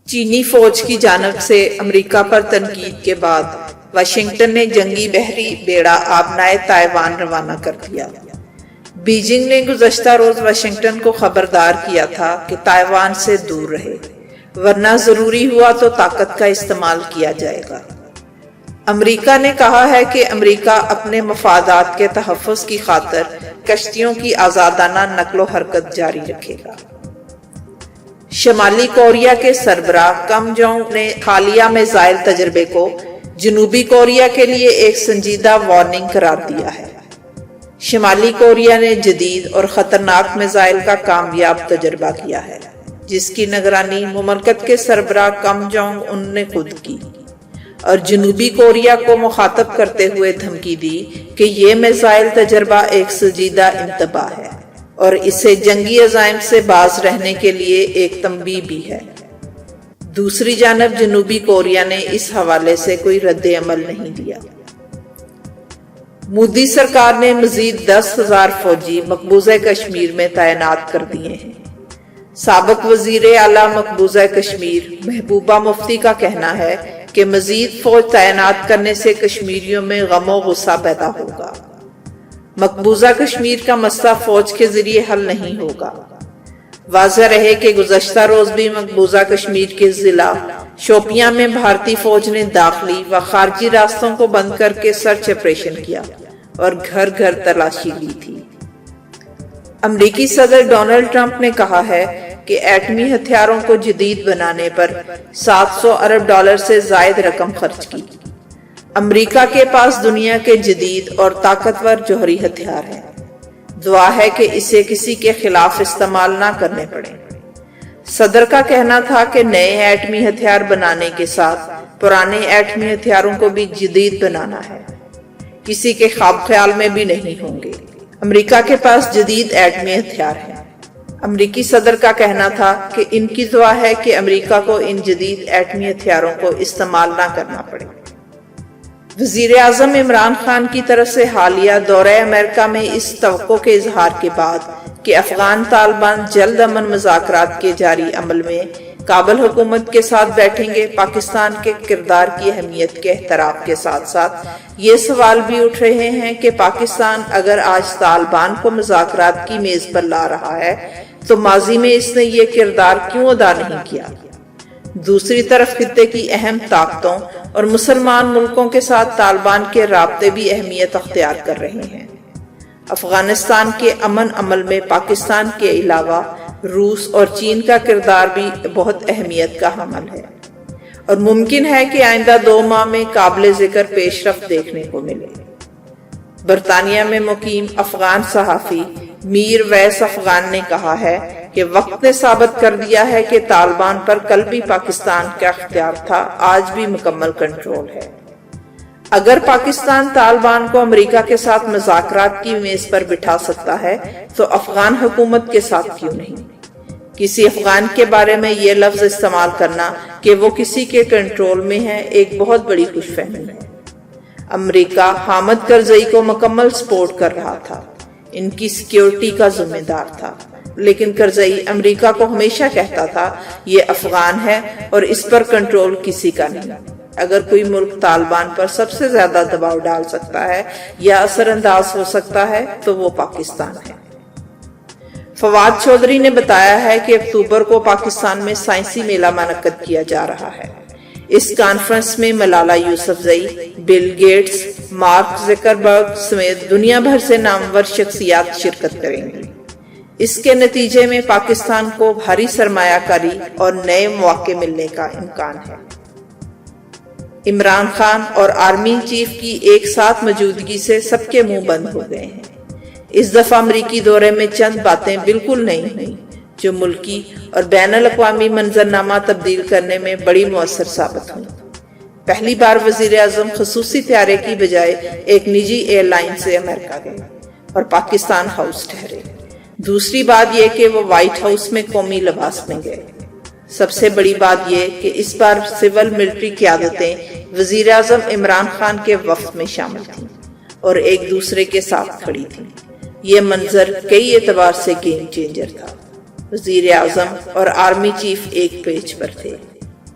چینی فوج کی جانب سے امریکہ پر تنقید کے بعد واشنگٹن نے جنگی بحری بیڑا آبنائے تائیوان روانہ کر دیا۔ بیجنگ نے گزشتہ روز واشنگٹن کو خبردار کیا تھا کہ تائیوان سے دور رہے، ورنہ ضروری ہوا تو طاقت کا استعمال کیا جائے گا۔ امریکہ نے کہا ہے کہ امریکہ اپنے مفادات کے تحفظ کی خاطر کشتیوں کی آزادانہ نقل و حرکت جاری رکھے گا۔ شمالی کوریا کے سربراہ کم جونگ نے حالیہ میزائل تجربے کو جنوبی کوریا کے لیے ایک سنجیدہ وارننگ قرار دیا ہے۔ شمالی کوریا نے جدید اور خطرناک میزائل کا کامیاب تجربہ کیا ہے، جس کی نگرانی مملکت کے سربراہ کم جونگ ان نے خود کی، اور جنوبی کوریا کو مخاطب کرتے ہوئے دھمکی دی کہ یہ میزائل تجربہ ایک سنجیدہ انتباہ ہے اور اسے جنگی عزائم سے باز رہنے کے لیے ایک تنبیہ بھی ہے۔ دوسری جانب جنوبی کوریا نے اس حوالے سے کوئی رد عمل نہیں دیا۔ مودی سرکار نے مزید 10,000 فوجی مقبوضہ کشمیر میں تعینات کر دیے ہیں۔ سابق وزیر اعلیٰ مقبوضہ کشمیر محبوبہ مفتی کا کہنا ہے کہ مزید فوج تعینات کرنے سے کشمیریوں میں غم و غصہ پیدا ہوگا۔ مقبوضہ کشمیر کا مسئلہ فوج کے ذریعے حل نہیں ہوگا۔ واضح رہے کہ گزشتہ روز بھی مقبوضہ کشمیر کے ضلع شوپیاں میں بھارتی فوج نے داخلی و خارجی راستوں کو بند کر کے سرچ آپریشن کیا اور گھر گھر تلاشی لی تھی۔ امریکی صدر ڈونلڈ ٹرمپ نے کہا ہے کہ ایٹمی ہتھیاروں کو جدید بنانے پر $700 ارب سے زائد رقم خرچ کی۔ امریکہ کے پاس دنیا کے جدید اور طاقتور جوہری ہتھیار ہیں۔ دعا ہے کہ اسے کسی کے خلاف استعمال نہ کرنے پڑے۔ صدر کا کہنا تھا کہ نئے ایٹمی ہتھیار بنانے کے ساتھ پرانے ایٹمی ہتھیاروں کو بھی جدید بنانا ہے، کسی کے خواب خیال میں بھی نہیں ہوں گے۔ امریکہ کے پاس جدید ایٹمی ہتھیار ہیں۔ امریکی صدر کا کہنا تھا کہ ان کی دعا ہے کہ امریکہ کو ان جدید ایٹمی ہتھیاروں کو استعمال نہ کرنا پڑے۔ وزیر اعظم عمران خان کی طرف سے حالیہ دورہ امریکہ میں اس توقع کے اظہار کے بعد کہ افغان طالبان جلد امن مذاکرات کے جاری عمل میں کابل حکومت کے ساتھ بیٹھیں گے، پاکستان کے کردار کی اہمیت کے احترام کے ساتھ ساتھ یہ سوال بھی اٹھ رہے ہیں کہ پاکستان اگر آج طالبان کو مذاکرات کی میز پر لا رہا ہے تو ماضی میں اس نے یہ کردار کیوں ادا نہیں کیا؟ دوسری طرف خطے کی اہم طاقتوں اور مسلمان ملکوں کے ساتھ طالبان کے رابطے بھی اہمیت اختیار کر رہے ہیں۔ افغانستان کے امن عمل میں پاکستان کے علاوہ روس اور چین کا کردار بھی بہت اہمیت کا حامل ہے، اور ممکن ہے کہ آئندہ 2 ماہ میں قابل ذکر پیش رفت دیکھنے کو ملے۔ برطانیہ میں مقیم افغان صحافی میر ویس افغان نے کہا ہے کہ وقت نے ثابت کر دیا ہے کہ طالبان پر کل بھی پاکستان کا اختیار تھا، آج بھی مکمل کنٹرول ہے۔ اگر پاکستان طالبان کو امریکہ کے ساتھ مذاکرات کی میز پر بٹھا سکتا ہے تو افغان حکومت کے ساتھ کیوں نہیں؟ کسی افغان کے بارے میں یہ لفظ استعمال کرنا کہ وہ کسی کے کنٹرول میں ہے ایک بہت بڑی خوش فہمی ہے۔ امریکہ حامد کرزئی کو مکمل سپورٹ کر رہا تھا، ان کی سیکیورٹی کا ذمہ دار تھا، لیکن کرزئی امریکہ کو ہمیشہ کہتا تھا یہ افغان ہے اور اس پر کنٹرول کسی کا نہیں۔ اگر کوئی ملک طالبان پر سب سے زیادہ دباؤ ڈال سکتا ہے یا اثر انداز ہو سکتا ہے تو وہ پاکستان ہے۔ فواد چودھری نے بتایا ہے کہ اکتوبر کو پاکستان میں سائنسی میلہ منعقد کیا جا رہا ہے۔ اس کانفرنس میں Malala Yousafzai, Bill Gates, Mark Zuckerberg سمیت دنیا بھر سے نامور شخصیات شرکت کریں گی۔ اس کے نتیجے میں پاکستان کو بھاری سرمایہ کاری اور نئے مواقع ملنے کا امکان ہے۔ عمران خان اور آرمی چیف کی ایک ساتھ موجودگی سے سب کے منہ بند ہو گئے ہیں۔ اس دفعہ امریکی دورے میں چند باتیں بالکل نئی ہوئیں جو ملکی اور بین الاقوامی منظرنامہ تبدیل کرنے میں بڑی مؤثر ثابت ہوئی۔ پہلی بار وزیر اعظم خصوصی طیارے کی بجائے ایک نجی ایئر لائن سے امریکہ گئے اور پاکستان ہاؤس ٹھہرے۔ دوسری بات یہ کہ وہ وائٹ ہاؤس میں قومی لباس میں گئے۔ سب سے بڑی بات یہ کہ اس بار سول ملٹری قیادتیں وزیر اعظم عمران خان کے وفد میں شامل تھیں اور ایک دوسرے کے ساتھ کھڑی تھیں۔ یہ منظر کئی اعتبار سے گیم چینجر تھا۔ وزیر اعظم اور آرمی چیف ایک پیج پر تھے۔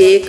1